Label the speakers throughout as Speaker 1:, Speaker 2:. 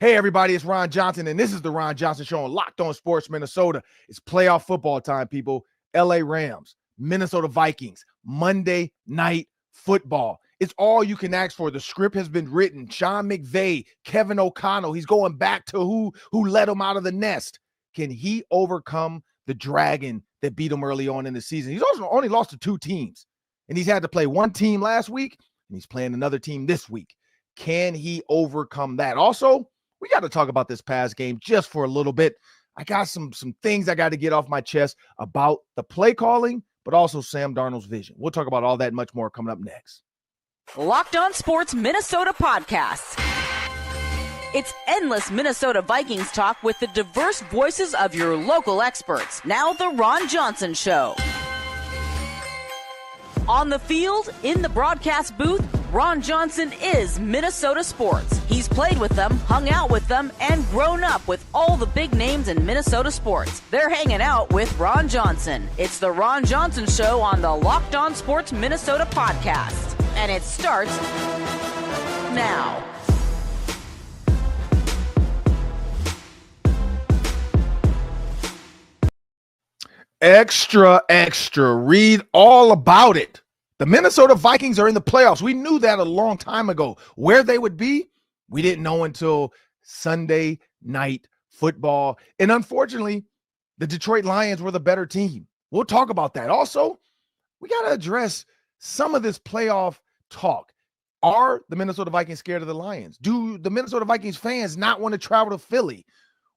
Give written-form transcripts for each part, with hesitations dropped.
Speaker 1: Hey, everybody, it's Ron Johnson, and this is the Ron Johnson Show on Locked On Sports Minnesota. It's playoff football time, people. LA Rams, Minnesota Vikings, Monday Night Football. It's all you can ask for. The script has been written. Sean McVay, Kevin O'Connell, he's going back to who let him out of the nest. Can he overcome the dragon that beat him early on in the season? He's also only lost to two teams, and he's had to play one team last week, and he's playing another team this week. Can he overcome that? Also, we got to talk about this past game just for a little bit. I got some things I got to get off my chest about the play calling, but also Sam Darnold's vision. We'll talk about all that and much more coming up next.
Speaker 2: Locked On Sports Minnesota Podcasts. It's endless Minnesota Vikings talk with the diverse voices of your local experts. Now the Ron Johnson Show. On the field, in the broadcast booth, Ron Johnson is Minnesota sports. He's played with them, hung out with them, and grown up with all the big names in Minnesota sports. They're hanging out with Ron Johnson. It's the Ron Johnson Show on the Locked On Sports Minnesota podcast. And it starts now.
Speaker 1: Extra, extra. Read all about it. The Minnesota Vikings are in the playoffs. We knew that a long time ago. Where they would be, we didn't know until Sunday Night Football. And unfortunately, the Detroit Lions were the better team. We'll talk about that. Also, we got to address some of this playoff talk. Are the Minnesota Vikings scared of the Lions? Do the Minnesota Vikings fans not want to travel to Philly?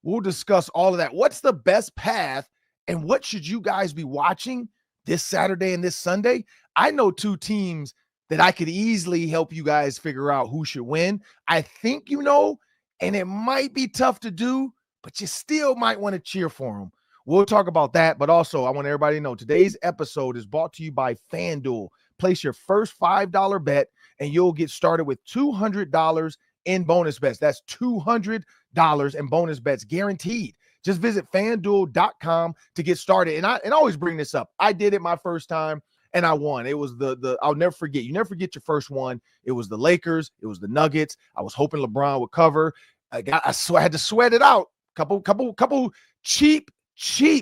Speaker 1: We'll discuss all of that. What's the best path, and what should you guys be watching this Saturday and this Sunday? I know two teams that I could easily help you guys figure out who should win. I think you know, and it might be tough to do, but you still might want to cheer for them. We'll talk about that, but also I want everybody to know today's episode is brought to you by FanDuel. Place your first $5 bet, and you'll get started with $200 in bonus bets. That's $200 in bonus bets guaranteed. Just visit FanDuel.com to get started. And I always bring this up. I did it my first time, and I won. It was I'll never forget. You never forget your first one. It was the Lakers. It was the Nuggets. I was hoping LeBron would cover. I had to sweat it out. Couple cheap.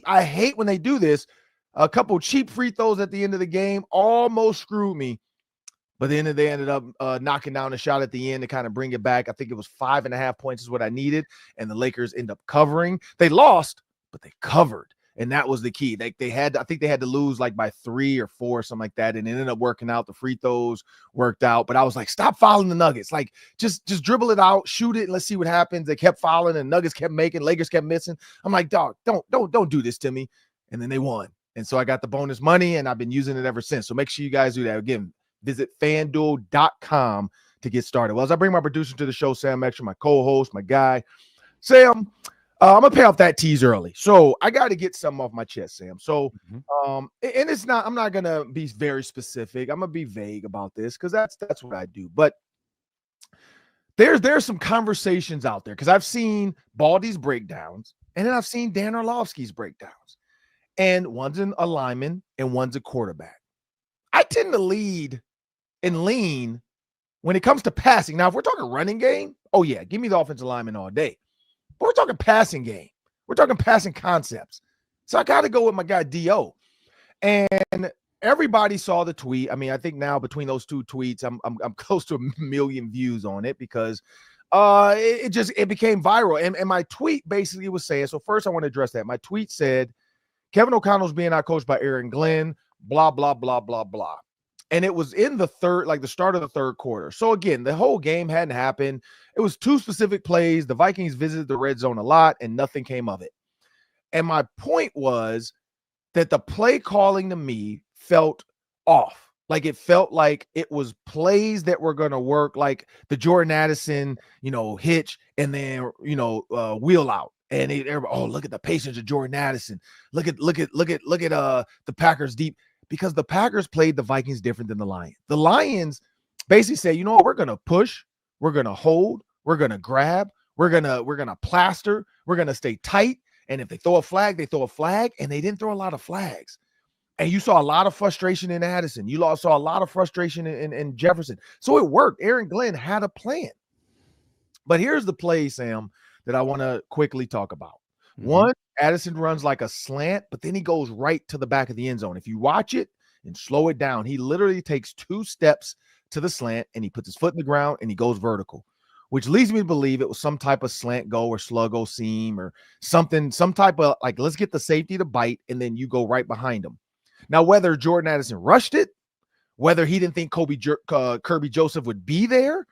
Speaker 1: I hate when they do this. A couple cheap free throws at the end of the game almost screwed me. But then they ended up knocking down a shot at the end to kind of bring it back. I think it was 5.5 points is what I needed, and the Lakers end up covering. They lost, but they covered, and that was the key. I think they had to lose like by 3 or 4 or something like that, and it ended up working out. The free throws worked out, but I was like, stop fouling the Nuggets. Like, just dribble it out, shoot it, and let's see what happens. They kept fouling, and Nuggets kept making, Lakers kept missing. I'm like, dog, don't do this to me. And then they won, and so I got the bonus money, and I've been using it ever since. So make sure you guys do that. Again, visit FanDuel.com to get started. Well, as I bring my producer to the show, Sam Extra, my co-host, my guy, Sam, I'm going to pay off that tease early. So I got to get something off my chest, Sam. So, and I'm not going to be very specific. I'm going to be vague about this because that's what I do. But there's some conversations out there because I've seen Baldy's breakdowns, and then I've seen Dan Orlovsky's breakdowns. And one's a lineman and one's a quarterback. I tend to lead and lean when it comes to passing. Now, if we're talking running game, oh yeah, give me the offensive lineman all day. But we're talking passing game. We're talking passing concepts. So I got to go with my guy D.O. And everybody saw the tweet. I mean, I think now between those two tweets, I'm close to 1 million views on it because it became viral. And my tweet basically was saying, so first I want to address that. My tweet said, Kevin O'Connell's being outcoached by Aaron Glenn, blah, blah, blah, blah, blah. And it was in the start of the third quarter. So again, the whole game hadn't happened. It was 2 specific plays. The Vikings visited the red zone a lot and nothing came of it. And my point was that the play calling to me felt off. Like it felt like it was plays that were going to work, like the Jordan Addison, hitch and then, wheel out. And everybody, oh, look at the patience of Jordan Addison. Look at the Packers deep, because the Packers played the Vikings different than the Lions. The Lions basically say, you know what, we're going to push, we're going to hold, we're going to grab, we're going to plaster, we're going to stay tight. And if they throw a flag, they throw a flag, and they didn't throw a lot of flags. And you saw a lot of frustration in Addison. You saw a lot of frustration in Jefferson. So it worked. Aaron Glenn had a plan. But here's the play, Sam, that I want to quickly talk about.
Speaker 3: Mm-hmm.
Speaker 1: One, Addison runs like a slant, but then he goes right to the back of the end zone. If you watch it and slow it down, he literally takes 2 steps to the slant and he puts his foot in the ground and he goes vertical, which leads me to believe it was some type of slant go or sluggo seam or something, some type of like, let's get the safety to bite and then you go right behind him. Now, whether Jordan Addison rushed it, whether he didn't think Kirby Joseph would be there,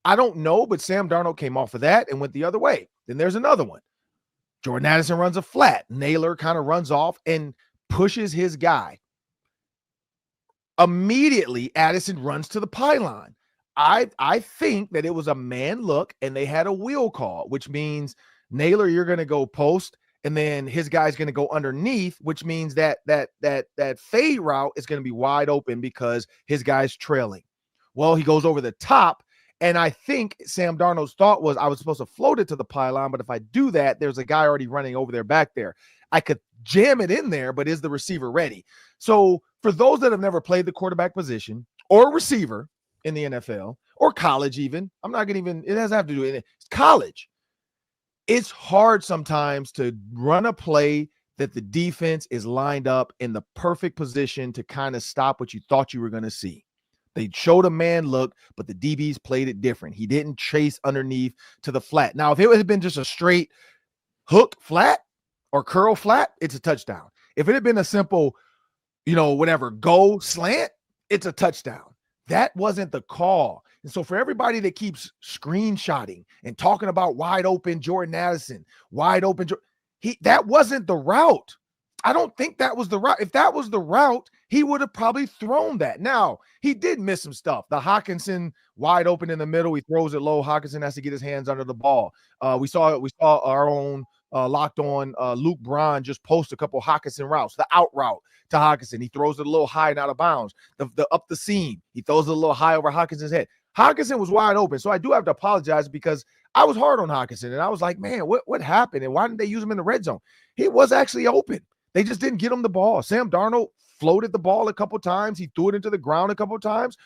Speaker 1: I don't know, but Sam Darnold came off of that and went the other way. Then there's another one. Jordan Addison runs a flat. Naylor kind of runs off and pushes his guy. Immediately, Addison runs to the pylon. I think that it was a man look and they had a wheel call, which means Naylor, you're going to go post, and then his guy's going to go underneath, which means that fade route is going to be wide open because his guy's trailing. Well, he goes over the top, and I think Sam Darnold's thought was I was supposed to float it to the pylon, but if I do that, there's a guy already running over there back there. I could jam it in there, but is the receiver ready? So for those that have never played the quarterback position or receiver in the NFL or college even, I'm not going to even, it doesn't have to do it. It's college. It's hard sometimes to run a play that the defense is lined up in the perfect position to kind of stop what you thought you were going to see. They showed a man look, but the DBs played it different. He didn't chase underneath to the flat. Now, if it had been just a straight hook flat or curl flat, it's a touchdown. If it had been a simple, go slant, it's a touchdown. That wasn't the call. And so for everybody that keeps screenshotting and talking about wide open Jordan Addison, that wasn't the route. I don't think that was the route. If that was the route, he would have probably thrown that. Now, he did miss some stuff. The Hockenson wide open in the middle, he throws it low. Hockenson has to get his hands under the ball. We saw our own Locked On Luke Braun just post a couple Hockenson routes. The out route to Hockenson, he throws it a little high and out of bounds. The up the seam, he throws it a little high over Hockenson's head. Hockenson was wide open, so I do have to apologize because I was hard on Hockenson, and I was like, man, what happened? And why didn't they use him in the red zone? He was actually open. They just didn't get him the ball. Sam Darnold floated the ball a couple times. He threw it into the ground a couple times.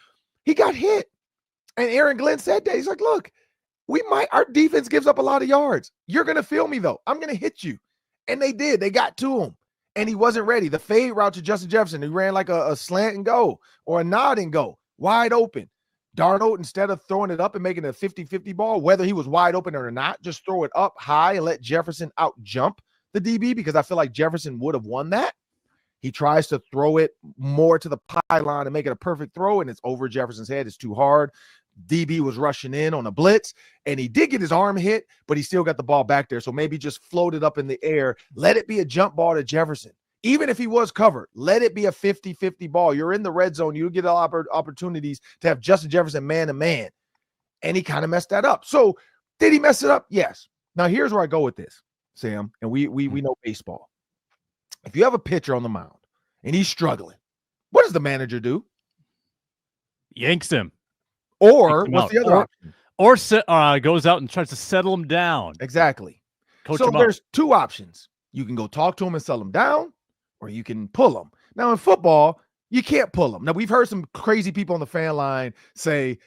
Speaker 1: He got hit. And Aaron Glenn said that. He's like, look, our defense gives up a lot of yards. You're going to feel me, though. I'm going to hit you. And they did. They got to him. And he wasn't ready. The fade route to Justin Jefferson, he ran like a slant and go or a nod and go, wide open. Darnold, instead of throwing it up and making a 50-50 ball, whether he was wide open or not, just throw it up high and let Jefferson out jump the DB, because I feel like Jefferson would have won that. He tries to throw it more to the pylon and make it a perfect throw, and it's over Jefferson's head. It's too hard. DB was rushing in on a blitz, and he did get his arm hit, but he still got the ball back there. So maybe just float it up in the air. Let it be a jump ball to Jefferson. Even if he was covered, let it be a 50-50 ball. You're in the red zone. You get a lot of opportunities to have Justin Jefferson man-to-man, and he kind of messed that up. So did he mess it up? Yes. Now, here's where I go with this, Sam, and we know baseball. If you have a pitcher on the mound and he's struggling, what does the manager do?
Speaker 3: Yanks him.
Speaker 1: Or what's the other option?
Speaker 3: Or goes out and tries to settle him down.
Speaker 1: Exactly.
Speaker 3: Coach
Speaker 1: so
Speaker 3: him
Speaker 1: there's
Speaker 3: up.
Speaker 1: 2 options. You can go talk to him and settle him down, or you can pull him. Now in football, you can't pull him. Now we've heard some crazy people on the fan line say,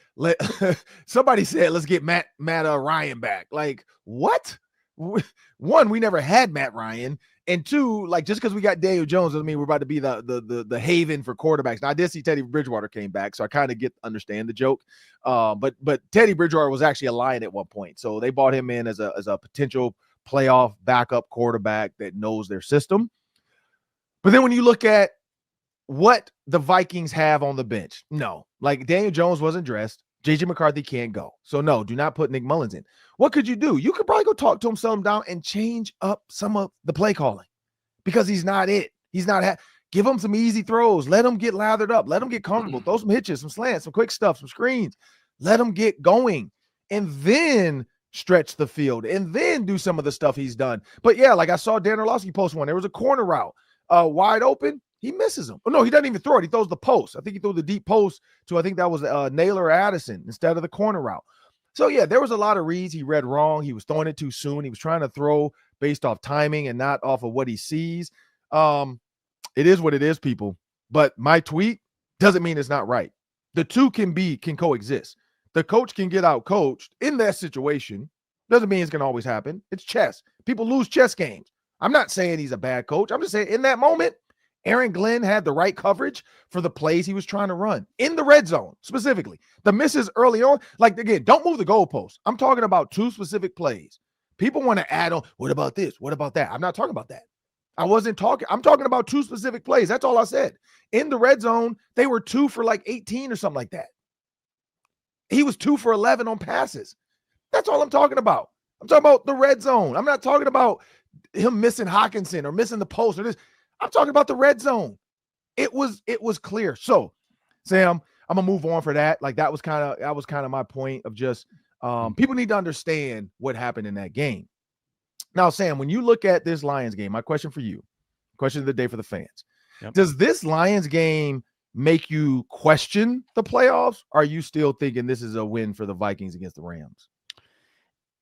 Speaker 1: somebody said, let's get Matt Ryan back. Like, what? One, we never had Matt Ryan. And 2, like, just because we got Daniel Jones doesn't mean we're about to be the haven for quarterbacks. Now, I did see Teddy Bridgewater came back, so I kind of understand the joke. But Teddy Bridgewater was actually a Lion at one point, so they bought him in as a potential playoff backup quarterback that knows their system. But then when you look at what the Vikings have on the bench, no, like Daniel Jones wasn't dressed. J.J. McCarthy can't go. So, no, do not put Nick Mullins in. What could you do? You could probably go talk to him, settle him down, and change up some of the play calling because he's not it. He's not give him some easy throws. Let him get lathered up. Let him get comfortable. Throw some hitches, some slants, some quick stuff, some screens. Let him get going and then stretch the field and then do some of the stuff he's done. But, yeah, like I saw Dan Orlovsky post one. There was a corner route wide open. He misses him. Oh, no, he doesn't even throw it. He throws the post. I think he threw the deep post to, I think that was Naylor or Addison instead of the corner route. So, yeah, there was a lot of reads he read wrong. He was throwing it too soon. He was trying to throw based off timing and not off of what he sees. It is what it is, people. But my tweet doesn't mean it's not right. The two can coexist. The coach can get out coached in that situation. Doesn't mean it's going to always happen. It's chess. People lose chess games. I'm not saying he's a bad coach. I'm just saying in that moment, Aaron Glenn had the right coverage for the plays he was trying to run in the red zone, specifically. The misses early on, like, again, don't move the goalpost. I'm talking about 2 specific plays. People want to add on, what about this? What about that? I'm not talking about that. I'm talking about 2 specific plays. That's all I said. In the red zone, they were 2 for like 18 or something like that. He was 2 for 11 on passes. That's all I'm talking about. I'm talking about the red zone. I'm not talking about him missing Hawkinson or missing the post or this. I'm talking about the red zone. It was clear. So, Sam, I'm gonna move on for that. Like that was kind of my point of just people need to understand what happened in that game. Now, Sam, when you look at this Lions game, my question for you, question of the day for the fans, does this Lions game make you question the playoffs? Or are you still thinking this is a win for the Vikings against the Rams?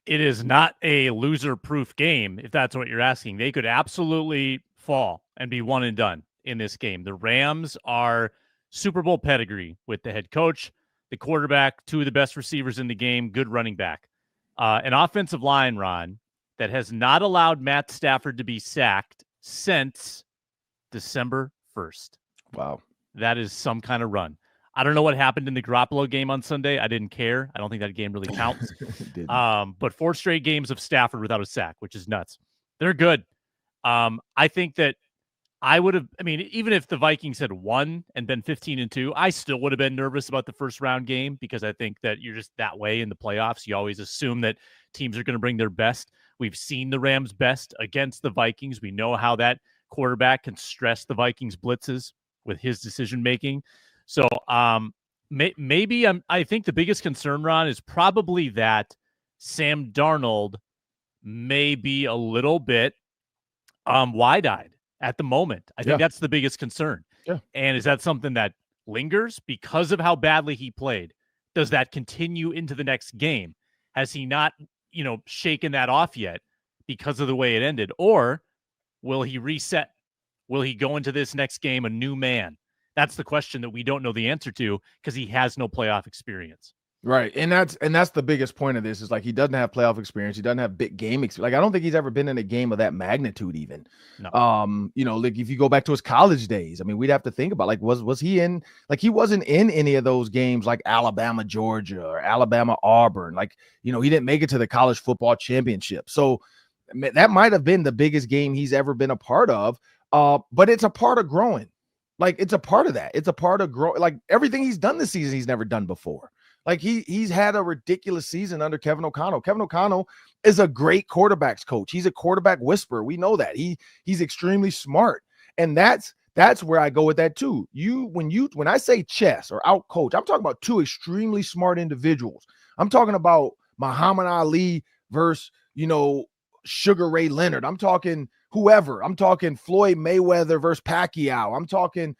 Speaker 3: It is not a loser-proof game, if that's what you're asking. They could absolutely fall and be one and done in this game. The Rams are Super Bowl pedigree with the head coach, the quarterback, 2 of the best receivers in the game, good running back. An offensive line, Ron, that has not allowed Matt Stafford to be sacked since December 1st.
Speaker 1: Wow.
Speaker 3: That is some kind of run. I don't know what happened in the Garoppolo game on Sunday. I didn't care. I don't think that game really counts. But 4 straight games of Stafford without a sack, which is nuts. They're good. I think that even if the Vikings had won and been 15-2, I still would have been nervous about the first round game because I think that you're just that way in the playoffs. You always assume that teams are going to bring their best. We've seen the Rams' best against the Vikings. We know how that quarterback can stress the Vikings blitzes with his decision-making. So maybe I think the biggest concern, Ron, is probably that Sam Darnold may be a little bit wide-eyed at the moment. I think that's the biggest concern.
Speaker 1: Yeah.
Speaker 3: And is that something that lingers because of how badly he played? Does that continue into the next game? Has he not, shaken that off yet because of the way it ended? Or will he reset? Will he go into this next game a new man? That's the question that we don't know the answer to because he has no playoff experience.
Speaker 1: Right. And that's the biggest point of this is like he doesn't have playoff experience. He doesn't have big game experience. Like I don't think he's ever been in a game of that magnitude even.
Speaker 3: No.
Speaker 1: Like if you go back to his college days, I mean, we'd have to think about like was he in like he wasn't in any of those games like Alabama, Georgia or Alabama, Auburn. Like, he didn't make it to the college football championship. So that might have been the biggest game he's ever been a part of. But it's a part of growing. Like it's a part of that. It's a part of growing. Like everything he's done this season, he's never done before. Like he's had a ridiculous season under Kevin O'Connell. Kevin O'Connell is a great quarterbacks coach. He's a quarterback whisperer. We know that. He's extremely smart. And that's where I go with that too. When I say chess or out coach, I'm talking about 2 extremely smart individuals. I'm talking about Muhammad Ali versus, Sugar Ray Leonard. I'm talking whoever. I'm talking Floyd Mayweather versus Pacquiao. I'm talking,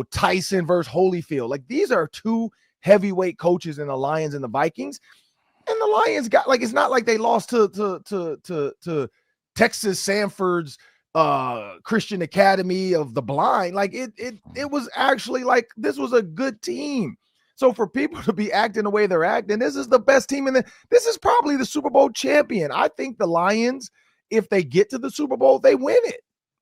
Speaker 1: Tyson versus Holyfield. Like these are 2 heavyweight coaches in the Lions and the Vikings. And the Lions got like, it's not like they lost to Texas Sanford's Christian Academy of the Blind. Like it was actually like, this was a good team. So for people to be acting the way they're acting, this is the best team this is probably the Super Bowl champion. I think the Lions, if they get to the Super Bowl, they win it.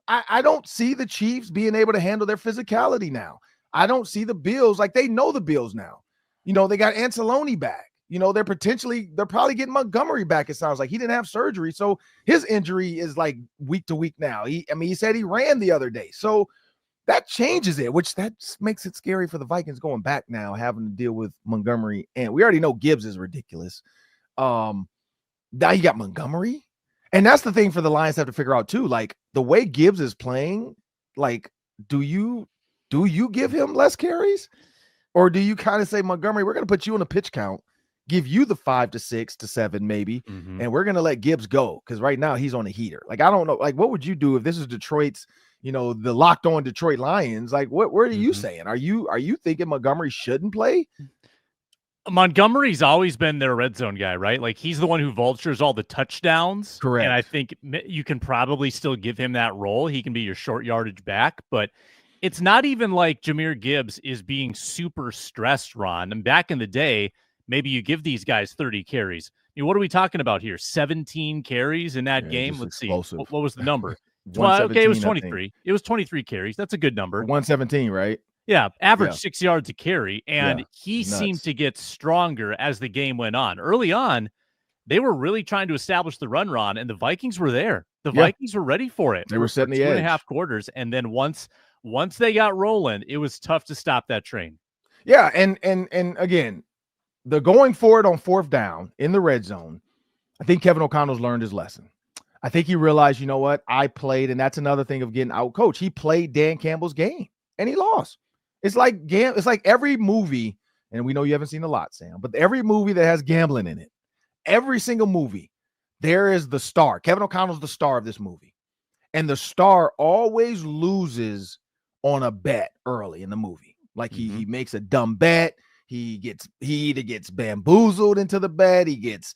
Speaker 1: I don't see the Chiefs being able to handle their physicality now. I don't see the Bills, like they know the Bills now. They got Anceloni back. They're probably getting Montgomery back. It sounds like he didn't have surgery. So his injury is like week to week now. He said he ran the other day. So that changes it, which that makes it scary for the Vikings going back now, having to deal with Montgomery. And we already know Gibbs is ridiculous. Now you got Montgomery. And that's the thing for the Lions to have to figure out too. Like the way Gibbs is playing, like, do you give him less carries? Or do you kind of say, Montgomery, we're going to put you on a pitch count, give you the 5 to 6 to 7 maybe, and we're going to let Gibbs go because right now he's on a heater. Like, I don't know. Like, what would you do if this is Detroit's, the locked on Detroit Lions? Like, what are you saying? Are you thinking Montgomery shouldn't play?
Speaker 3: Montgomery's always been their red zone guy, right? Like, he's the one who vultures all the touchdowns.
Speaker 1: Correct.
Speaker 3: And I think you can probably still give him that role. He can be your short yardage back, but it's not even like Jahmyr Gibbs is being super stressed, Ron. And back in the day, maybe you give these guys 30 carries. I mean, what are we talking about here? 17 carries in that game? Let's
Speaker 1: explosive.
Speaker 3: See. What was the number?
Speaker 1: Okay,
Speaker 3: it was 23. It was 23 carries. That's a good number.
Speaker 1: 117, right?
Speaker 3: Yeah, average 6 yards a carry, and he
Speaker 1: nuts.
Speaker 3: seemed to get stronger as the game went on. Early on, they were really trying to establish the run, Ron, and the Vikings were there. The Vikings were ready for it.
Speaker 1: They were setting the
Speaker 3: edge. 2.5 quarters, and then once they got rolling, it was tough to stop that train.
Speaker 1: Yeah, and again, the going forward on 4th down in the red zone, I think Kevin O'Connell's learned his lesson. I think he realized, you know what, I played, and that's another thing of getting out-coached. He played Dan Campbell's game, and he lost. It's like every movie, and we know you haven't seen a lot, Sam, but every movie that has gambling in it, every single movie, there is the star. Kevin O'Connell's the star of this movie. And the star always loses on a bet early in the movie. Like he makes a dumb bet. He either gets bamboozled into the bet. He gets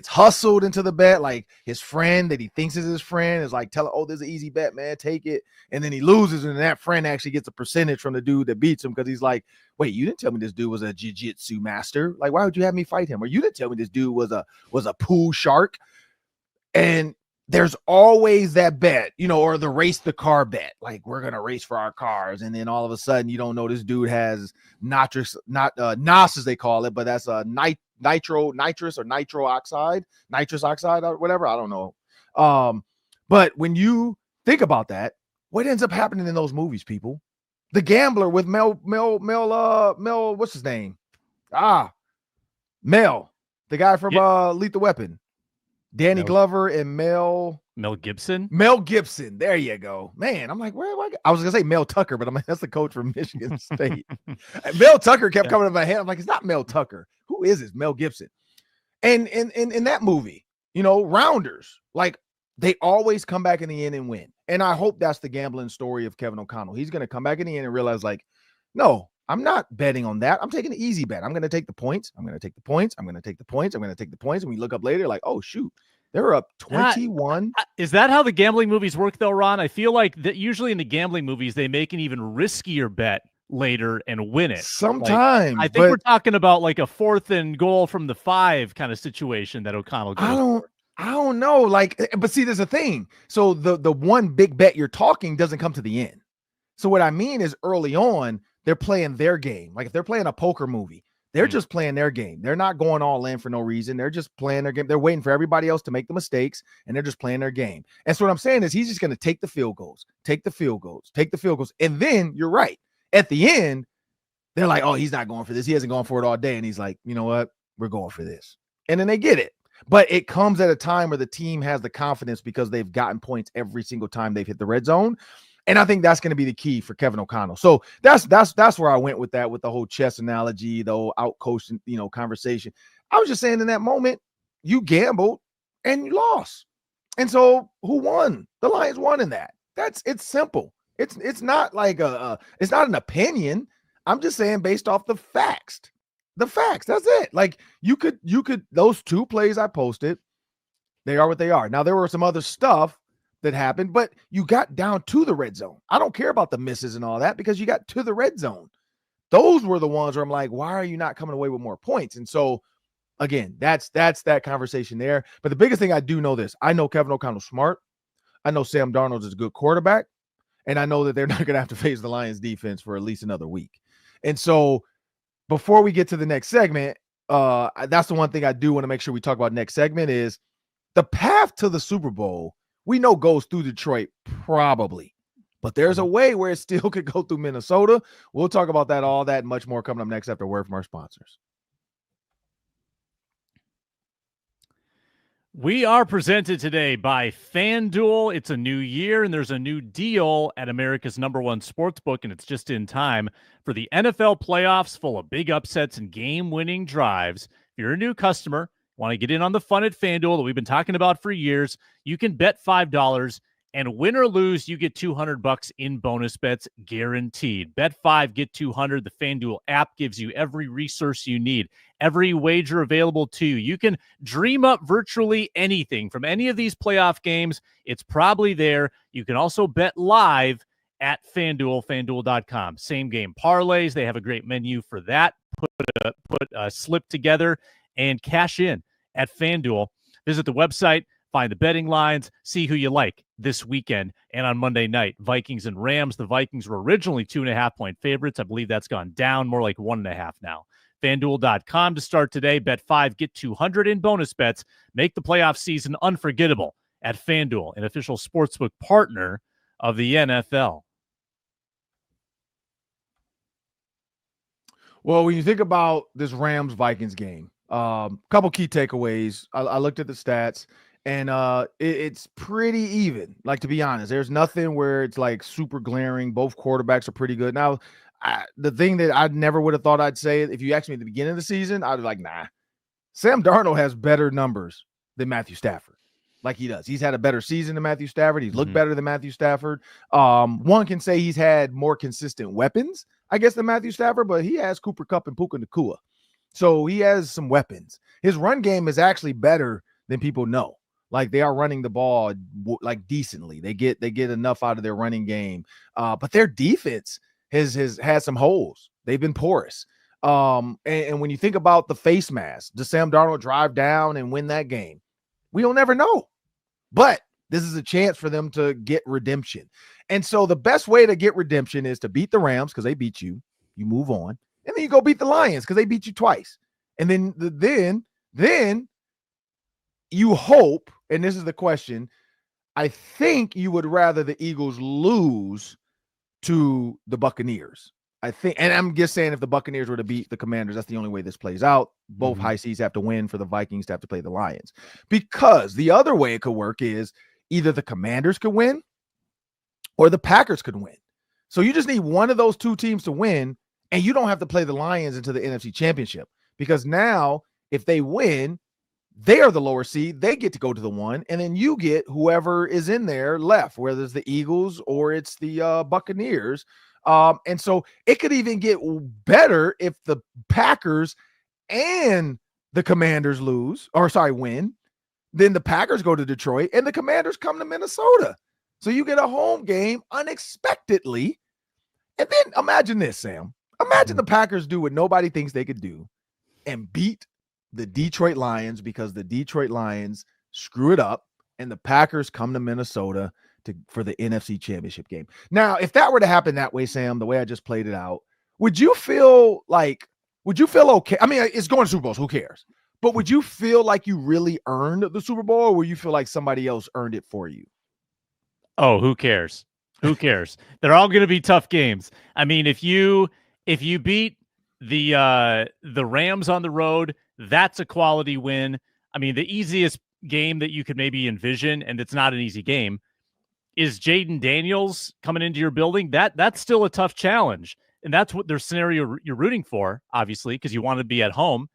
Speaker 1: hustled into the bet. Like his friend that he thinks is his friend is like, there's an easy bet, man, take it. And then he loses, and that friend actually gets a percentage from the dude that beats him because he's like, wait, you didn't tell me this dude was a jiu-jitsu master. Like, why would you have me fight him? Or you didn't tell me this dude was a pool shark. And there's always that bet, or the race the car bet. Like, we're going to race for our cars. And then all of a sudden, you don't know this dude has NOS as they call it, but that's a nitrous oxide or whatever. I don't know. But when you think about that, what ends up happening in those movies, people? The Gambler with Mel, what's his name? Mel, the guy from Lethal Weapon. Danny Glover and Mel
Speaker 3: Gibson.
Speaker 1: Mel Gibson. There you go. Man, I'm like, where am I was going to say Mel Tucker, but I'm like, that's the coach from Michigan State. Mel Tucker kept coming to my head. I'm like, it's not Mel Tucker. Who is this? Mel Gibson. And in that movie, Rounders, like they always come back in the end and win. And I hope that's the gambling story of Kevin O'Connell. He's going to come back in the end and realize, like, no, I'm not betting on that. I'm taking an easy bet. I'm going to take the points. I'm going to take the points. I'm going to take the points. I'm going to take the points. And we look up later like, oh, shoot, they're up 21.
Speaker 3: Is that how the gambling movies work, though, Ron? I feel like that usually in the gambling movies, they make an even riskier bet later and win it.
Speaker 1: Sometimes.
Speaker 3: I think we're talking about like a 4th and goal from the 5 kind of situation that O'Connell goes
Speaker 1: I don't know. Like, but see, there's a thing. So the one big bet you're talking doesn't come to the end. So what I mean is early on, they're playing their game. Like if they're playing a poker movie, they're just playing their game. They're not going all in for no reason. They're just playing their game. They're waiting for everybody else to make the mistakes, and they're just playing their game. And so what I'm saying is he's just going to take the field goals. And then you're right. At the end, they're like, oh, he's not going for this. He hasn't gone for it all day. And he's like, you know what? We're going for this. And then they get it. But it comes at a time where the team has the confidence because they've gotten points every single time they've hit the red zone. And I think that's going to be the key for Kevin O'Connell. So that's where I went with that, with the whole chess analogy, the whole out-coaching, conversation. I was just saying in that moment, you gambled and you lost. And so who won? The Lions won in that. It's simple. It's not like it's not an opinion. I'm just saying based off the facts. The facts. That's it. Like you could those 2 plays I posted, they are what they are. Now there were some other stuff that happened, but you got down to the red zone. I don't care about the misses and all that because you got to the red zone. Those were the ones where I'm like, why are you not coming away with more points? And so again, that's that conversation there. But the biggest thing I do know this, I know Kevin O'Connell's smart. I know Sam Darnold is a good quarterback. And I know that they're not going to have to face the Lions defense for at least another week. And so before we get to the next segment, that's the one thing I do want to make sure we talk about next segment is the path to the Super Bowl. We know goes through Detroit probably, but there's a way where it still could go through Minnesota. We'll talk about that, all that and much more coming up next after a word from our sponsors.
Speaker 3: We are presented today by FanDuel. It's a new year, and there's a new deal at America's #1 sportsbook, and it's just in time for the NFL playoffs full of big upsets and game-winning drives. If you're a new customer, want to get in on the fun at FanDuel that we've been talking about for years, you can bet $5, and win or lose, you get $200 in bonus bets guaranteed. Bet 5, get 200. The FanDuel app gives you every resource you need, every wager available to you. You can dream up virtually anything from any of these playoff games. It's probably there. You can also bet live at FanDuel, FanDuel.com. Same game parlays. They have a great menu for that. Put a slip together and cash in at FanDuel. Visit the website, find the betting lines, see who you like this weekend and on Monday night. Vikings and Rams. The Vikings were originally 2.5-point favorites. I believe that's gone down, more like 1.5 now. FanDuel.com to start today. Bet 5, get 200 in bonus bets. Make the playoff season unforgettable at FanDuel, an official sportsbook partner of the NFL.
Speaker 1: Well, when you think about this Rams-Vikings game, couple key takeaways. I looked at the stats, and it's pretty even. Like, to be honest, there's nothing where it's like super glaring. Both quarterbacks are pretty good. Now, the thing that I never would have thought I'd say, if you asked me at the beginning of the season, I'd be like, nah. Sam Darnold has better numbers than Matthew Stafford. Like, he does. He's had a better season than Matthew Stafford. He's looked better than Matthew Stafford. One can say he's had more consistent weapons, I guess, than Matthew Stafford, but he has Cooper Kupp and Puka Nacua. So he has some weapons. His run game is actually better than people know. Like, they are running the ball like decently. They get enough out of their running game. But their defense has had some holes. They've been porous. And when you think about the face mask, does Sam Darnold drive down and win that game? We'll never know. But this is a chance for them to get redemption. And so the best way to get redemption is to beat the Rams because they beat you. You move on. And then you go beat the Lions because they beat you twice. And then you hope, and this is the question, I think you would rather the Eagles lose to the Buccaneers. I think, and I'm just saying if the Buccaneers were to beat the Commanders, that's the only way this plays out. Both high seeds have to win for the Vikings to have to play the Lions. Because the other way it could work is either the Commanders could win or the Packers could win. So you just need one of those two teams to win, and you don't have to play the Lions into the NFC Championship. Because now, if they win, they are the lower seed. They get to go to the 1, and then you get whoever is in there left, whether it's the Eagles or it's the Buccaneers. And so it could even get better if the Packers and the Commanders win. Then the Packers go to Detroit and the Commanders come to Minnesota. So you get a home game unexpectedly. And then imagine this, Sam. Imagine the Packers do what nobody thinks they could do and beat the Detroit Lions because the Detroit Lions screw it up and the Packers come to Minnesota for the NFC Championship game. Now, if that were to happen that way, Sam, the way I just played it out, would you feel okay? I mean, it's going to Super Bowls. Who cares? But would you feel like you really earned the Super Bowl, or would you feel like somebody else earned it for you?
Speaker 3: Oh, who cares? Who cares? They're all going to be tough games. I mean, if you beat the Rams on the road, that's a quality win. I mean, the easiest game that you could maybe envision, and it's not an easy game, is Jaden Daniels coming into your building. That's still a tough challenge. And that's what their scenario you're rooting for, obviously, because you want to be at home.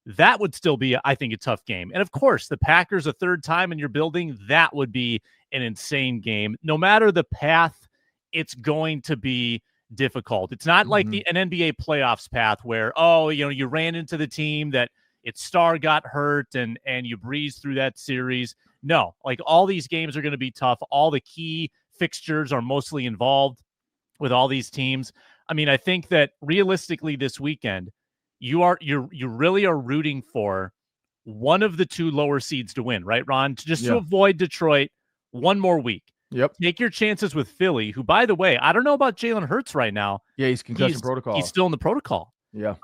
Speaker 3: That would still be, I think, a tough game. And of course, the Packers a third time in your building, that would be an insane game. No matter the path, it's going to be difficult. It's not like an NBA playoffs path where, you ran into the team that its star got hurt and you breezed through that series. No, like all these games are going to be tough. All the key fixtures are mostly involved with all these teams. I mean, I think that realistically this weekend, you really are rooting for one of the two lower seeds to win, right, Ron? To avoid Detroit one more week.
Speaker 1: Yep.
Speaker 3: Take your chances with Philly, who, by the way, I don't know about Jalen Hurts right now.
Speaker 1: Yeah, he's concussion protocol.
Speaker 3: He's still in the protocol.
Speaker 1: Yeah.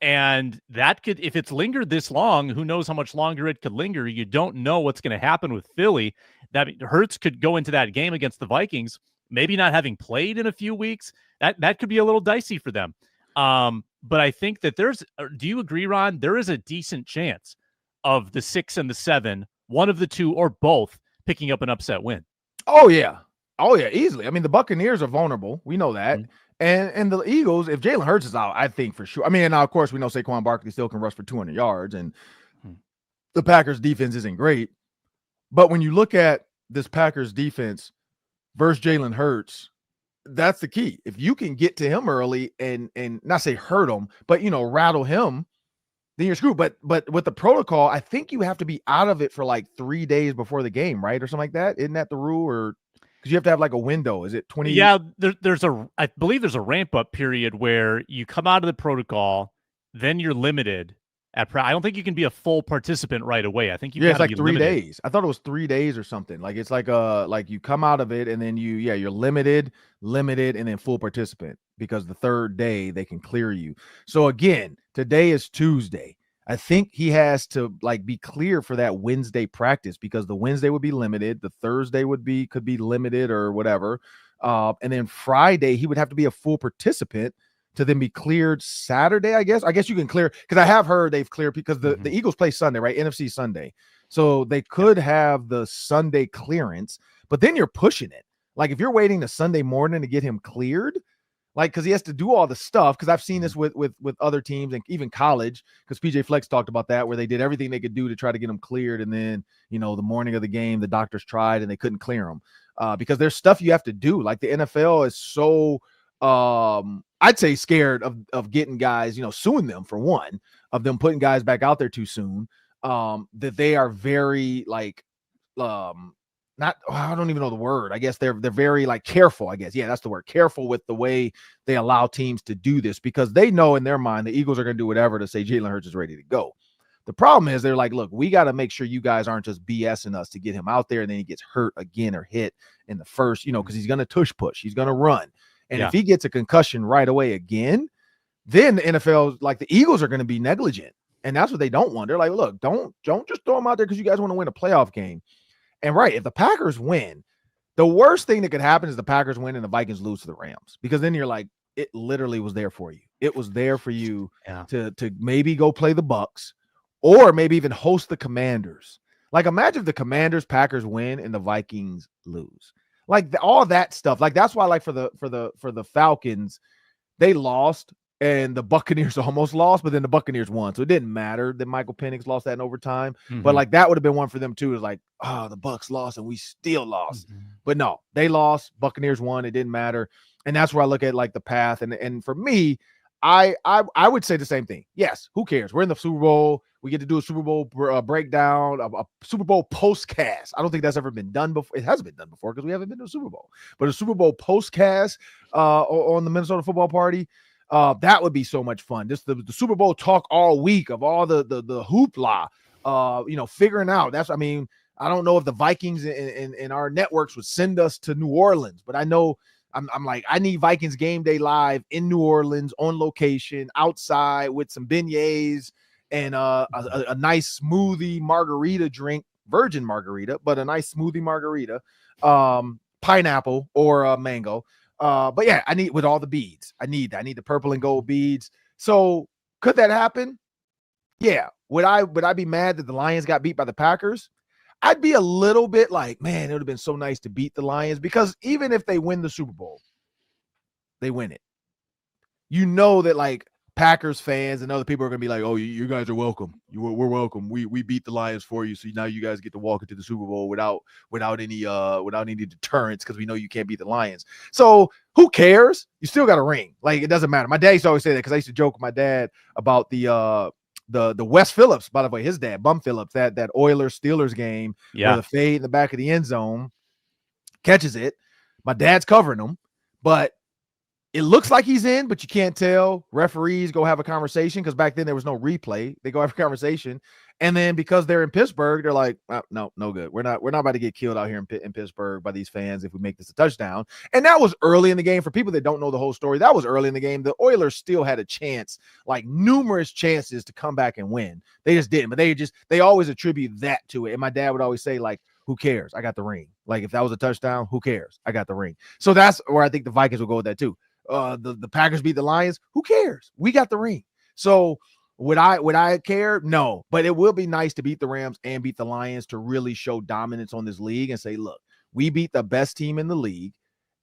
Speaker 3: And that could, if it's lingered this long, who knows how much longer it could linger? You don't know what's going to happen with Philly. That Hurts could go into that game against the Vikings, maybe not having played in a few weeks. That could be a little dicey for them. But I think that do you agree, Ron? There is a decent chance of the 6 and the 7, one of the two or both, picking up an upset win.
Speaker 1: Oh yeah, easily. I mean, the Buccaneers are vulnerable. We know that. And the Eagles, if Jalen Hurts is out, I think for sure. I mean, now, of course, we know Saquon Barkley still can rush for 200 yards, and the Packers defense isn't great. But when you look at this Packers defense versus Jalen Hurts, that's the key. If you can get to him early and not say hurt him, but, rattle him, then you're screwed. But with the protocol, I think you have to be out of it for like 3 days before the game, right? Or something like that. Isn't that the rule? Or Because you have to have like a window. Is it 20?
Speaker 3: Yeah, I believe there's a ramp up period where you come out of the protocol, then you're limited I don't think you can be a full participant right away. I think you
Speaker 1: it's like 3
Speaker 3: limited.
Speaker 1: days. I thought it was 3 days or something. Like it's like you come out of it and then you're limited, and then full participant, because the third day they can clear you. So again, today is Tuesday. I think he has to like be clear for that Wednesday practice, because the Wednesday would be limited, the Thursday could be limited or whatever. And then Friday he would have to be a full participant to then be cleared Saturday, I guess. I guess you can clear, because I have heard they've cleared, because the Eagles play Sunday, right? NFC Sunday. So they could have the Sunday clearance, but then you're pushing it. Like if you're waiting to Sunday morning to get him cleared, like, because he has to do all the stuff, because I've seen this with other teams and even college, because PJ Flex talked about that, where they did everything they could do to try to get him cleared, and then, the morning of the game, the doctors tried and they couldn't clear him, because there's stuff you have to do. Like the NFL is so I'd say scared of getting guys, suing them, for one, of them putting guys back out there too soon, that they are very like I don't even know the word. I guess they're very like careful, I guess. Yeah, that's the word. Careful with the way they allow teams to do this, because they know in their mind the Eagles are going to do whatever to say Jalen Hurts is ready to go. The problem is they're like, look, we got to make sure you guys aren't just BSing us to get him out there and then he gets hurt again or hit in the first, because he's going to tush push. He's going to run. And if he gets a concussion right away again, then the NFL, like the Eagles, are going to be negligent. And that's what they don't want. They're like, look, don't just throw him out there because you guys want to win a playoff game. And right, if the Packers win, the worst thing that could happen is the Packers win and the Vikings lose to the Rams, because then you're like, it literally was there for you. It was there for you to maybe go play the Bucks, or maybe even host the Commanders. Like imagine if the Commanders, Packers win and the Vikings lose. Like all that stuff. Like that's why, like for the Falcons, they lost and the Buccaneers almost lost, but then the Buccaneers won, so it didn't matter that Michael Penix lost that in overtime. But like that would have been one for them too. Is like, oh, the Bucs lost and we still lost, but no, they lost. Buccaneers won. It didn't matter, and that's where I look at like the path. And for me, I would say the same thing. Yes, who cares? We're in the Super Bowl. We get to do a Super Bowl breakdown, a Super Bowl postcast. I don't think that's ever been done before. It hasn't been done before because we haven't been to a Super Bowl. But a Super Bowl postcast on the Minnesota Football Party, that would be so much fun. Just the Super Bowl talk all week of all the hoopla, figuring out. I don't know if the Vikings and our networks would send us to New Orleans, but I know I'm like, I need Vikings game day live in New Orleans on location, outside with some beignets and a nice smoothie margarita drink, virgin margarita, but a nice smoothie margarita, pineapple or mango. But yeah, I need with all the beads. I need the purple and gold beads. So could that happen? Yeah. Would I be mad that the Lions got beat by the Packers? I'd be a little bit like, man, it would have been so nice to beat the Lions, because even if they win the Super Bowl, they win it. That like Packers fans and other people are going to be like, oh, you guys are welcome. We're welcome. We beat the Lions for you. So now you guys get to walk into the Super Bowl without any deterrence, because we know you can't beat the Lions. So who cares? You still got a ring. Like, it doesn't matter. My dad used to always say that, because I used to joke with my dad about the Wes Phillips, by the way, his dad, Bum Phillips, that Oilers-Steelers game where the fade in the back of the end zone catches it. My dad's covering him, but it looks like he's in, but you can't tell. Referees go have a conversation, because back then there was no replay. They go have a conversation, and then because they're in Pittsburgh, they're like, oh, no good. We're not about to get killed out here in Pittsburgh by these fans if we make this a touchdown. And that was early in the game. For people that don't know the whole story, that was early in the game. The Oilers still had a chance, like numerous chances to come back and win. They just didn't. But they always attribute that to it. And my dad would always say, like, who cares? I got the ring. Like, if that was a touchdown, who cares? I got the ring. So that's where I think the Vikings will go with that too. The Packers beat the Lions. Who cares? We got the ring. So would I care? No, but it will be nice to beat the Rams and beat the Lions to really show dominance on this league and say, look, we beat the best team in the league,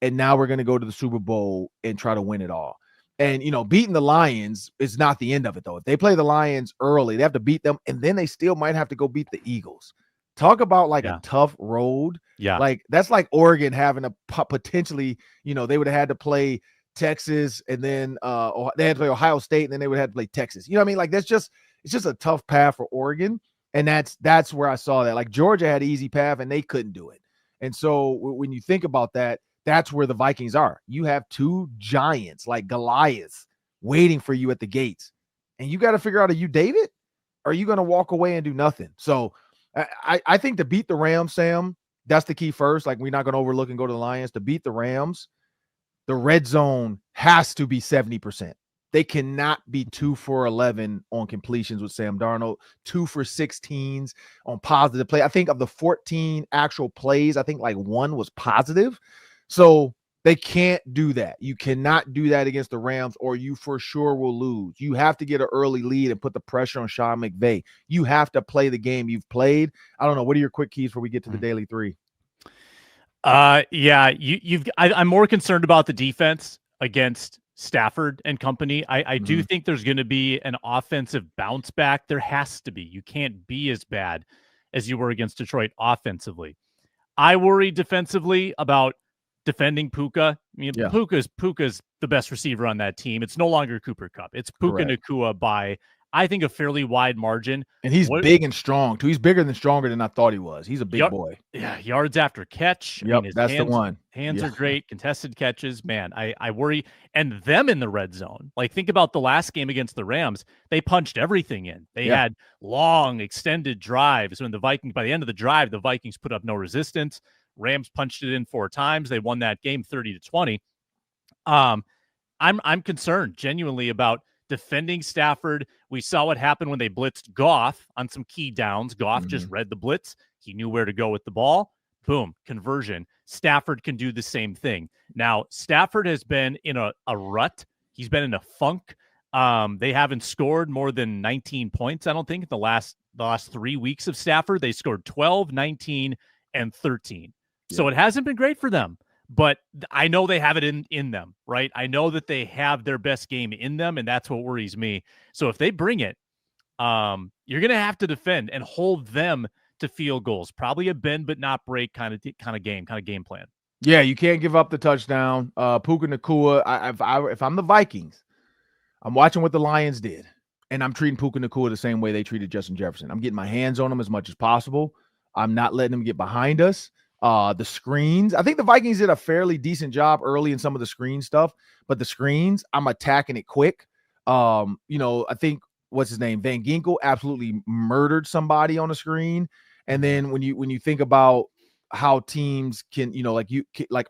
Speaker 1: and now we're going to go to the Super Bowl and try to win it all. And, beating the Lions is not the end of it, though. If they play the Lions early, they have to beat them, and then they still might have to go beat the Eagles. Talk about like a tough road. Yeah. Like that's like Oregon having a potentially, they would have had to play Texas, and then they had to play Ohio State, and then they would have to play Texas. You know what I mean? Like it's just a tough path for Oregon, and that's where I saw that. Like Georgia had an easy path, and they couldn't do it. And so when you think about that, that's where the Vikings are. You have two giants like Goliaths waiting for you at the gates. And you got to figure out, are you David? Or are you going to walk away and do nothing? So I think to beat the Rams, Sam, that's the key first. Like, we're not going to overlook and go to the Lions. To beat the Rams, the red zone has to be 70%. They cannot be 2 for 11 on completions with Sam Darnold, 2 for 16s on positive play. I think of the 14 actual plays, I think like 1 was positive. So they can't do that. You cannot do that against the Rams, or you for sure will lose. You have to get an early lead and put the pressure on Sean McVay. You have to play the game you've played. I don't know. What are your quick keys before we get to the Daily 3?
Speaker 3: Yeah, I'm more concerned about the defense against Stafford and company. I do think there's going to be an offensive bounce back. There has to be. You can't be as bad as you were against Detroit offensively. I worry defensively about defending Puka. I mean, Puka's the best receiver on that team. It's no longer Cooper Kupp. It's Puka Nacua by, I think, a fairly wide margin.
Speaker 1: And he's big and strong, too. He's bigger than stronger than I thought he was. He's a big boy.
Speaker 3: Yeah, yards after catch.
Speaker 1: Yep, that's the one.
Speaker 3: Hands are great. Contested catches. Man, I worry. And them in the red zone. Like, think about the last game against the Rams. They punched everything in. They had long, extended drives. When by the end of the drive, the Vikings put up no resistance. Rams punched it in 4 times. They won that game 30-20. I'm concerned genuinely about defending Stafford. We saw what happened when they blitzed Goff on some key downs. Goff just read the blitz. He knew where to go with the ball. Boom, conversion. Stafford can do the same thing. Now, Stafford has been in a rut. He's been in a funk. They haven't scored more than 19 points, I don't think, in the last 3 weeks of Stafford. They scored 12, 19, and 13. So it hasn't been great for them, but I know they have it in them, right? I know that they have their best game in them, and that's what worries me. So if they bring it, you're going to have to defend and hold them to field goals. Probably a bend but not break kind of game plan.
Speaker 1: Yeah, you can't give up the touchdown. Puka Nacua, if I'm the Vikings, I'm watching what the Lions did, and I'm treating Puka Nacua the same way they treated Justin Jefferson. I'm getting my hands on him as much as possible. I'm not letting him get behind us. The screens, I think the Vikings did a fairly decent job early in some of the screen stuff, but the screens, I'm attacking it quick. I think what's his name? Van Ginkel absolutely murdered somebody on the screen. And then when you think about how teams can,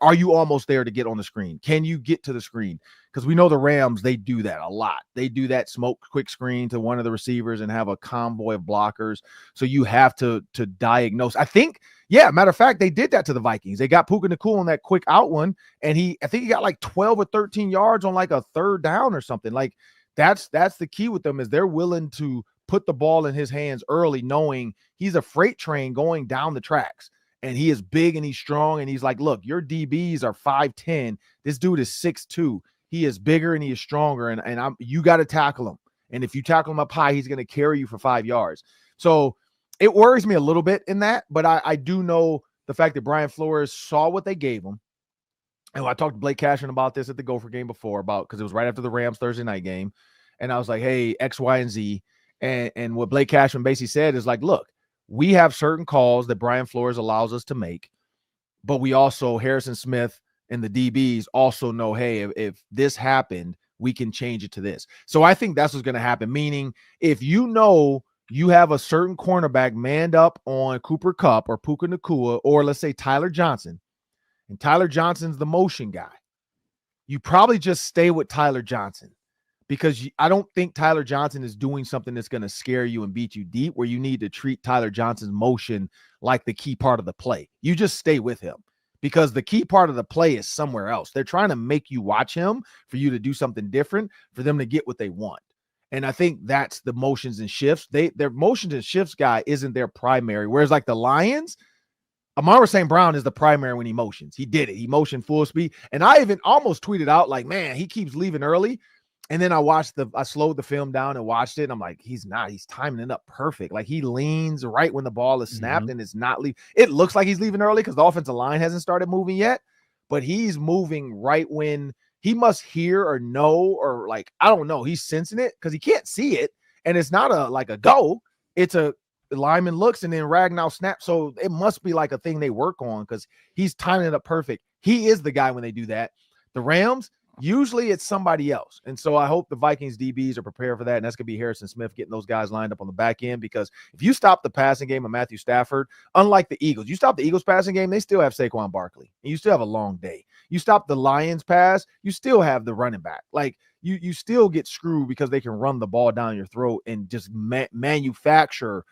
Speaker 1: are you almost there to get on the screen? Can you get to the screen? Because we know the Rams, they do that a lot. They do that smoke quick screen to one of the receivers and have a convoy of blockers. So you have to diagnose. I think, matter of fact, they did that to the Vikings. They got Puka Nacua on that quick out one, and I think he got like 12 or 13 yards on like a 3rd down or something. Like that's the key with them, is they're willing to put the ball in his hands early, knowing he's a freight train going down the tracks. And he is big and he's strong. And he's like, look, your DBs are 5'10". This dude is 6'2". He is bigger and he is stronger. And you got to tackle him. And if you tackle him up high, he's going to carry you for 5 yards. So it worries me a little bit in that. But I do know the fact that Brian Flores saw what they gave him. And I talked to Blake Cashman about this at the Gopher game before, because it was right after the Rams Thursday night game. And I was like, hey, X, Y, and Z. And what Blake Cashman basically said is like, look, we have certain calls that Brian Flores allows us to make, but we also, Harrison Smith and the DBs also know, hey, if this happened, we can change it to this. So I think that's what's going to happen, meaning if you know you have a certain cornerback manned up on Cooper Kupp or Puka Nacua, or let's say Tyler Johnson, and Tyler Johnson's the motion guy, you probably just stay with Tyler Johnson. Because I don't think Tyler Johnson is doing something that's going to scare you and beat you deep, where you need to treat Tyler Johnson's motion like the key part of the play. You just stay with him, because the key part of the play is somewhere else. They're trying to make you watch him for you to do something different, for them to get what they want. And I think that's the motions and shifts. Their motions and shifts guy isn't their primary. Whereas like the Lions, Amon-Ra St. Brown is the primary when he motions. He did it. He motioned full speed. And I even almost tweeted out like, man, he keeps leaving early. And then I slowed the film down and watched it. And I'm like, he's timing it up perfect. Like he leans right when the ball is snapped and it's not leaving. It looks like he's leaving early because the offensive line hasn't started moving yet, but he's moving right when he must hear or know, or like, I don't know. He's sensing it because he can't see it. And it's not a go. It's a the lineman looks and then Ragnow snaps. So it must be like a thing they work on because he's timing it up perfect. He is the guy when they do that. The Rams, usually it's somebody else. And so I hope the Vikings DBs are prepared for that. And that's going to be Harrison Smith getting those guys lined up on the back end, because if you stop the passing game of Matthew Stafford, unlike the Eagles, you stop the Eagles passing game, they still have Saquon Barkley. And you still have a long day. You stop the Lions pass, you still have the running back. Like you still get screwed because they can run the ball down your throat and just manufacture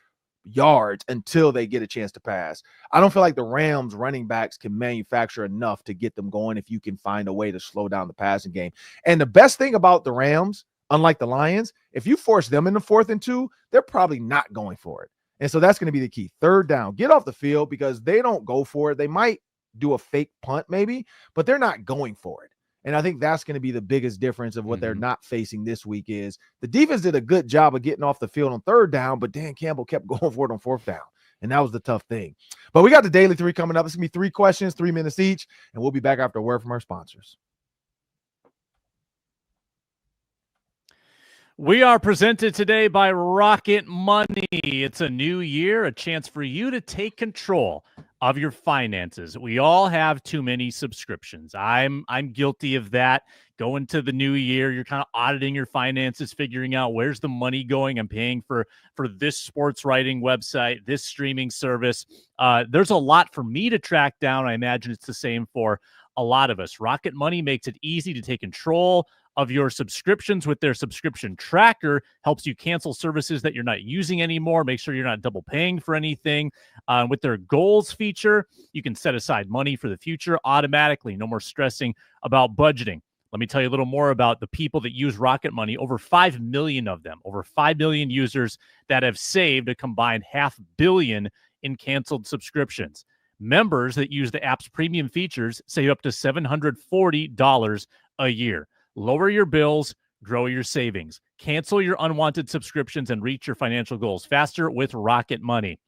Speaker 1: yards until they get a chance to pass. I don't feel like the Rams running backs can manufacture enough to get them going if you can find a way to slow down the passing game. And the best thing about the Rams, unlike the Lions, if you force them into 4th and 2, they're probably not going for it. And so that's going to be the key. 3rd down, get off the field, because they don't go for it. They might do a fake punt maybe, but they're not going for it. And I think that's going to be the biggest difference of what they're not facing this week. Is the defense did a good job of getting off the field on 3rd down, but Dan Campbell kept going for it on 4th down. And that was the tough thing. But we got the Daily 3 coming up. It's going to be 3 questions, 3 minutes each. And we'll be back after a word from our sponsors.
Speaker 3: We are presented today by Rocket Money. It's a new year, a chance for you to take control of your finances. We all have too many subscriptions. I'm guilty of that. Going to the new year, you're kind of auditing your finances, figuring out where's the money going. I'm paying for this sports writing website, this streaming service. There's a lot for me to track down. I imagine it's the same for a lot of us. Rocket Money makes it easy to take control of your subscriptions with their subscription tracker. Helps you cancel services that you're not using anymore. Make sure you're not double paying for anything. With their goals feature, you can set aside money for the future automatically. No more stressing about budgeting. Let me tell you a little more about the people that use Rocket Money. Over 5 million of them, over 5 million users that have saved a combined $500 million in canceled subscriptions. Members that use the app's premium features save up to $740 a year. Lower your bills, grow your savings. Cancel your unwanted subscriptions and reach your financial goals faster with Rocket Money.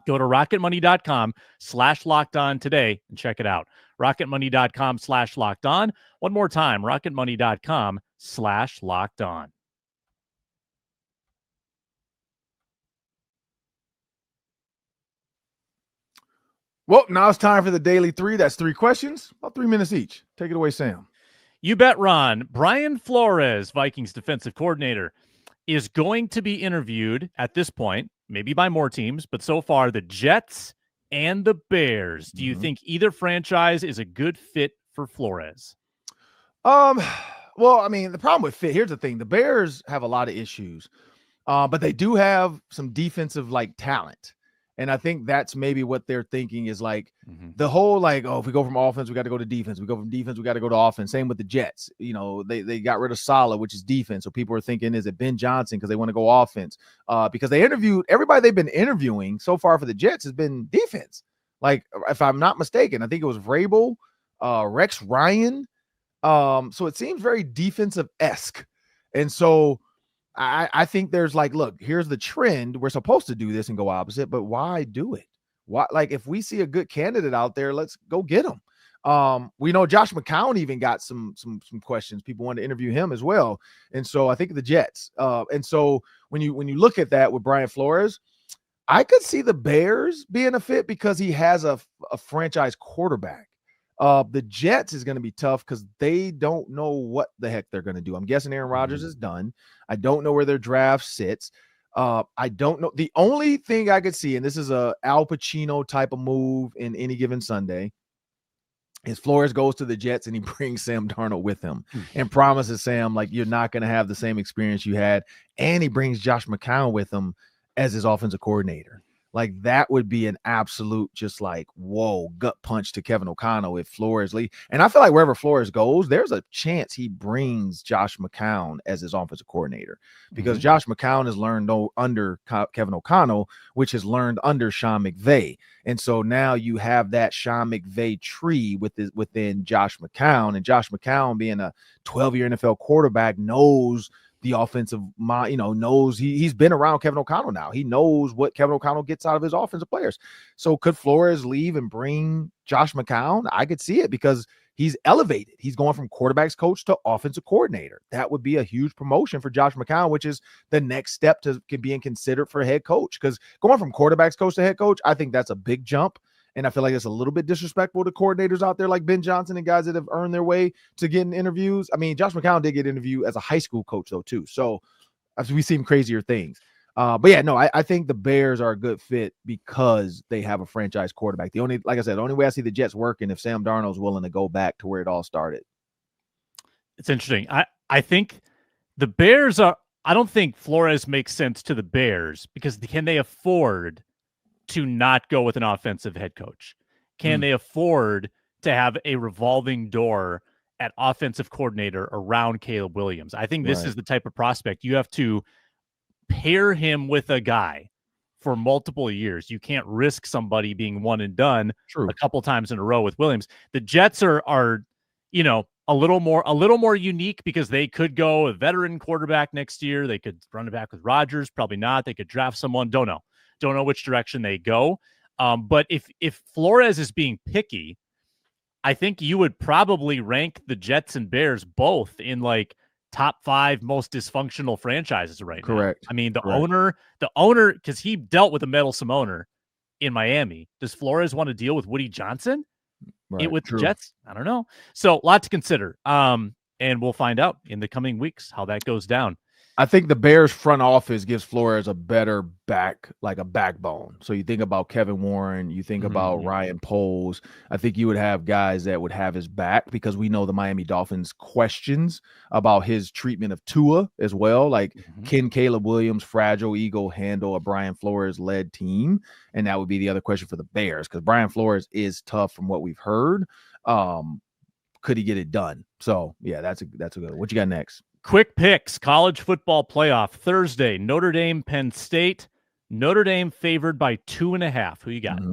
Speaker 3: Go to rocketmoney.com/lockedon today and check it out. rocketmoney.com/lockedon. One more time, rocketmoney.com/lockedon.
Speaker 1: Well, now it's time for the Daily 3. That's 3 questions, about 3 minutes each. Take it away, Sam.
Speaker 3: You bet, Ron. Brian Flores, Vikings defensive coordinator, is going to be interviewed at this point, maybe by more teams, but so far the Jets and the Bears. Do you think either franchise is a good fit for Flores?
Speaker 1: Well, I mean, the problem with fit, here's the thing. The Bears have a lot of issues, but they do have some defensive talent. And I think that's maybe what they're thinking is the whole if we go from offense, we got to go to defense. We go from defense, we got to go to offense. Same with the Jets. You know, they got rid of Saleh, which is defense. So people are thinking, is it Ben Johnson because they want to go offense? Because they interviewed everybody they've been interviewing so far for the Jets has been defense. Like, if I'm not mistaken, I think it was Vrabel, Rex Ryan. So it seems very defensive-esque. And so I think there's look, here's the trend. We're supposed to do this and go opposite, but why do it? Why, if we see a good candidate out there, let's go get him. We know Josh McCown even got some questions. People wanted to interview him as well. And so I think the Jets. And so when you look at that with Brian Flores, I could see the Bears being a fit because he has a franchise quarterback. The Jets is going to be tough because they don't know what the heck they're going to do. I'm guessing Aaron Rodgers is done. I don't know where their draft sits. I don't know. The only thing I could see, and this is a Al Pacino type of move in any given Sunday, is Flores goes to the Jets and he brings Sam Darnold with him and promises Sam, you're not going to have the same experience you had. And he brings Josh McCown with him as his offensive coordinator. That would be an absolute whoa, gut punch to Kevin O'Connell if Flores leaves. And I feel like wherever Flores goes, there's a chance he brings Josh McCown as his offensive coordinator because Josh McCown has learned under Kevin O'Connell, which has learned under Sean McVay. And so now you have that Sean McVay tree within Josh McCown, and Josh McCown being a 12-year NFL quarterback knows the offensive mind, knows he's been around Kevin O'Connell now. He knows what Kevin O'Connell gets out of his offensive players. So could Flores leave and bring Josh McCown? I could see it because he's elevated. He's going from quarterbacks coach to offensive coordinator. That would be a huge promotion for Josh McCown, which is the next step to being considered for head coach. Because going from quarterbacks coach to head coach, I think that's a big jump. And I feel like it's a little bit disrespectful to coordinators out there like Ben Johnson and guys that have earned their way to getting interviews. I mean, Josh McCown did get interviewed as a high school coach, though, too. So we've seen crazier things. But yeah, no, I think the Bears are a good fit because they have a franchise quarterback. Like I said, the only way I see the Jets working if Sam Darnold's willing to go back to where it all started.
Speaker 3: It's interesting. I think the Bears are. I don't think Flores makes sense to the Bears because can they afford to not go with an offensive head coach? Can they afford to have a revolving door at offensive coordinator around Caleb Williams? I think this is the type of prospect you have to pair him with a guy for multiple years. You can't risk somebody being one and done a couple times in a row with Williams. The Jets are a little more unique because they could go a veteran quarterback next year. They could run it back with Rodgers, probably not. They could draft someone. Don't know which direction they go. But if Flores is being picky, I think you would probably rank the Jets and Bears both in like top 5 most dysfunctional franchises right now.
Speaker 1: Correct.
Speaker 3: I mean, the owner, because he dealt with a meddlesome owner in Miami. Does Flores want to deal with Woody Johnson? With the Jets? I don't know. So a lot to consider. And we'll find out in the coming weeks how that goes down.
Speaker 1: I think the Bears front office gives Flores a better backbone. So you think about Kevin Warren, you think about Ryan Poles. I think you would have guys that would have his back because we know the Miami Dolphins questions about his treatment of Tua as well. Like, can Caleb Williams, fragile Eagle, handle a Brian Flores led team? And that would be the other question for the Bears because Brian Flores is tough from what we've heard. Could he get it done? So yeah, that's a good one. What you got next?
Speaker 3: Quick picks, college football playoff Thursday, Notre Dame, Penn State. Notre Dame favored by 2.5. Who you got?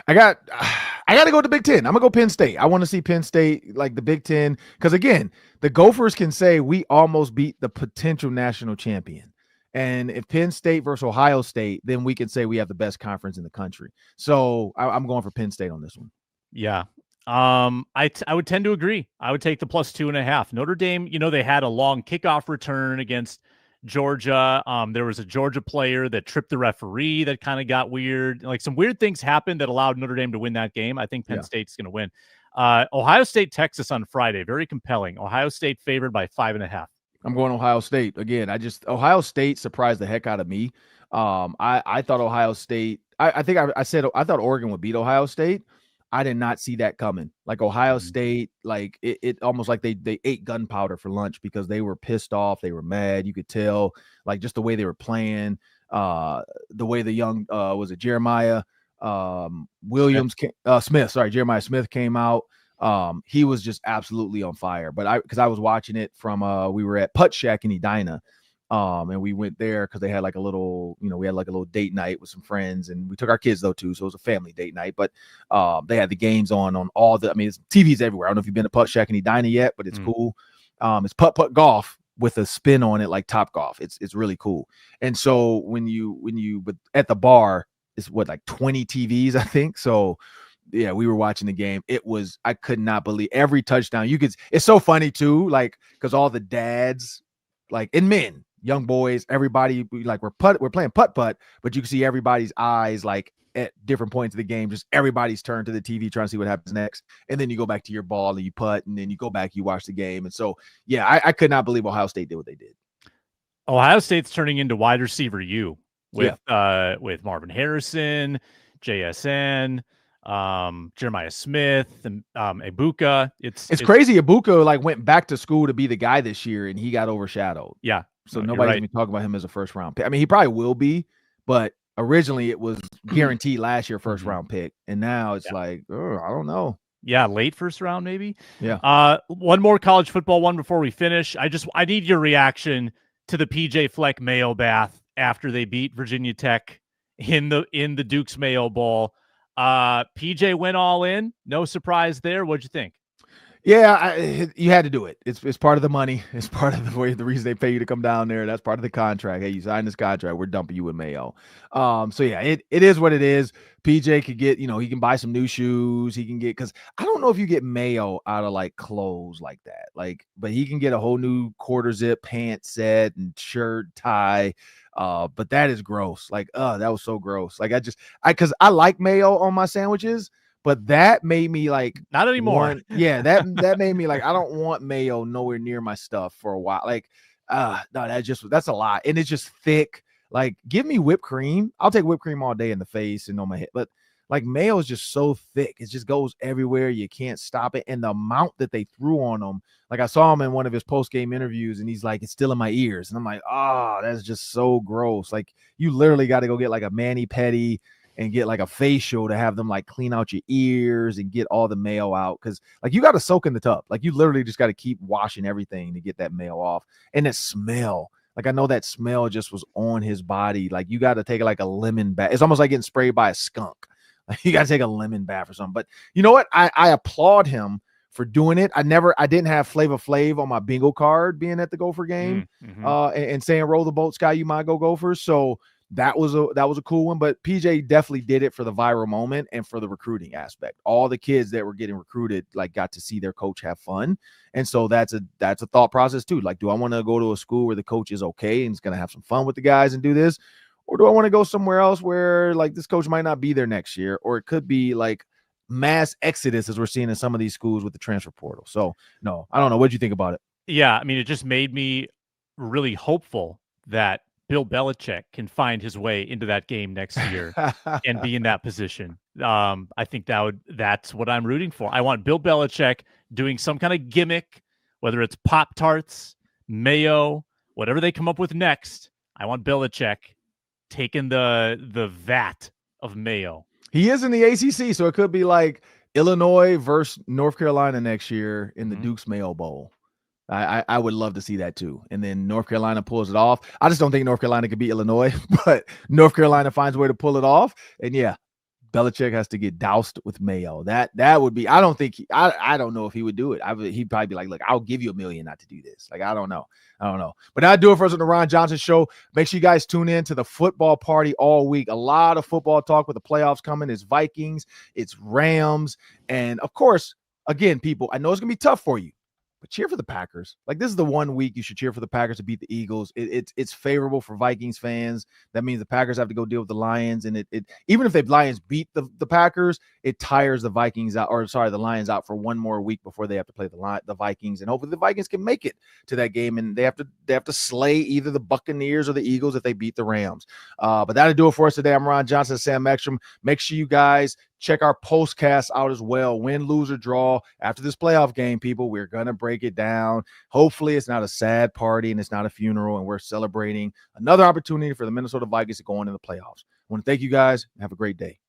Speaker 1: I got to go to Big Ten. I'm gonna go Penn State. I want to see Penn State like the Big Ten because again, the Gophers can say we almost beat the potential national champion. And if Penn State versus Ohio State, then we can say we have the best conference in the country. So I'm going for Penn State on this one.
Speaker 3: Yeah. I would tend to agree. I would take the plus 2.5. Notre Dame, they had a long kickoff return against Georgia. There was a Georgia player that tripped the referee that kind of got weird. Like some weird things happened that allowed Notre Dame to win that game. I think Penn State's going to win. Ohio State, Texas on Friday. Very compelling. Ohio State favored by 5.5.
Speaker 1: I'm going Ohio State again. Ohio State surprised the heck out of me. I thought Ohio State, I think I said, I thought Oregon would beat Ohio State. I did not see that coming. Like Ohio State, like it almost like they ate gunpowder for lunch because they were pissed off. They were mad. You could tell, like just the way they were playing, the way the young Jeremiah Jeremiah Smith came out. He was just absolutely on fire. But because I was watching it from we were at Putt Shack in Edina. And we went there because they had like a little, we had like a little date night with some friends, and we took our kids though too, so it was a family date night. But they had the games on all the. I mean, it's TVs everywhere. I don't know if you've been to Putt Shack in Edina yet, but it's cool. It's putt golf with a spin on it like Top Golf. It's really cool. And so but at the bar, it's like 20 TVs, I think. So yeah, we were watching the game. I could not believe every touchdown. It's so funny too, like because all the dads, like and men. Young boys, everybody, like we're playing putt, but you can see everybody's eyes like at different points of the game. Just everybody's turned to the TV trying to see what happens next, and then you go back to your ball and you putt, and then you go back, you watch the game, and so yeah, I could not believe Ohio State did what they did.
Speaker 3: Ohio State's turning into wide receiver U with Marvin Harrison, JSN, Jeremiah Smith, and Ibuka. It's
Speaker 1: crazy. Ibuka like went back to school to be the guy this year, and he got overshadowed.
Speaker 3: Yeah.
Speaker 1: So nobody's even talking about him as a first round pick. I mean, he probably will be, but originally it was guaranteed last year first round pick, and now it's like, I don't know.
Speaker 3: Yeah, late first round maybe.
Speaker 1: Yeah.
Speaker 3: One more college football one before we finish. I need your reaction to the PJ Fleck Mayo bath after they beat Virginia Tech in the Duke's Mayo Bowl. PJ went all in. No surprise there. What'd you think?
Speaker 1: Yeah, you had to do it. It's part of the money. It's part of the reason they pay you to come down there. That's part of the contract. Hey, you signed this contract. We're dumping you with Mayo. So yeah, it is what it is. PJ could get, he can buy some new shoes. He can get, because I don't know if you get Mayo out of like clothes like that. But he can get a whole new quarter zip pant set and shirt, tie. But that is gross. That was so gross. Because I like Mayo on my sandwiches. But that made me
Speaker 3: not anymore.
Speaker 1: That made me I don't want Mayo nowhere near my stuff for a while. No, that's a lot. And it's just thick. Give me whipped cream. I'll take whipped cream all day in the face and on my head. But Mayo is just so thick. It just goes everywhere. You can't stop it. And the amount that they threw on him, I saw him in one of his post-game interviews and he's it's still in my ears. And I'm like, that's just so gross. You literally got to go get a mani-pedi and get a facial to have them clean out your ears and get all the Mayo out. Cause you got to soak in the tub. You literally just got to keep washing everything to get that Mayo off. And that smell, I know that smell just was on his body. You got to take a lemon bath. It's almost like getting sprayed by a skunk. You got to take a lemon bath or something. But you know what? I applaud him for doing it. I didn't have Flavor Flav on my bingo card being at the Gopher game and saying, roll the boat, Sky, you might go Gophers. So that was a cool one, but PJ definitely did it for the viral moment and for the recruiting aspect. All the kids that were getting recruited got to see their coach have fun, and so that's a thought process too. Do I want to go to a school where the coach is okay and is going to have some fun with the guys and do this, or do I want to go somewhere else where this coach might not be there next year, or it could be mass exodus as we're seeing in some of these schools with the transfer portal. So no, I don't know. What do you think about it?
Speaker 3: Yeah, I mean, it just made me really hopeful that Bill Belichick can find his way into that game next year and be in that position. I think that's what I'm rooting for. I want Bill Belichick doing some kind of gimmick, whether it's Pop-Tarts, Mayo, whatever they come up with next. I want Belichick taking the vat of Mayo.
Speaker 1: He is in the ACC, so it could be Illinois versus North Carolina next year in the Duke's Mayo Bowl. I would love to see that too. And then North Carolina pulls it off. I just don't think North Carolina could beat Illinois, but North Carolina finds a way to pull it off. And yeah, Belichick has to get doused with Mayo. That would be, I don't know if he would do it. He'd probably be like, look, I'll give you $1 million not to do this. I don't know. But that'll do it for us on the Ron Johnson Show. Make sure you guys tune in to the football party all week. A lot of football talk with the playoffs coming. It's Vikings, it's Rams. And of course, again, people, I know it's going to be tough for you, but cheer for the Packers. This is the 1 week you should cheer for the Packers to beat the Eagles. It's favorable for Vikings fans. That means the Packers have to go deal with the Lions. And even if the Lions beat the Packers, it tires the the Lions out for 1 more week before they have to play the Vikings. And hopefully the Vikings can make it to that game. And they have to slay either the Buccaneers or the Eagles if they beat the Rams. But that'll do it for us today. I'm Ron Johnson, Sam Ekstrom. Make sure you guys check our postcast out as well. Win, lose, or draw. After this playoff game, people, we're going to break it down. Hopefully it's not a sad party and it's not a funeral, and we're celebrating another opportunity for the Minnesota Vikings to go on in the playoffs. I want to thank you guys. Have a great day.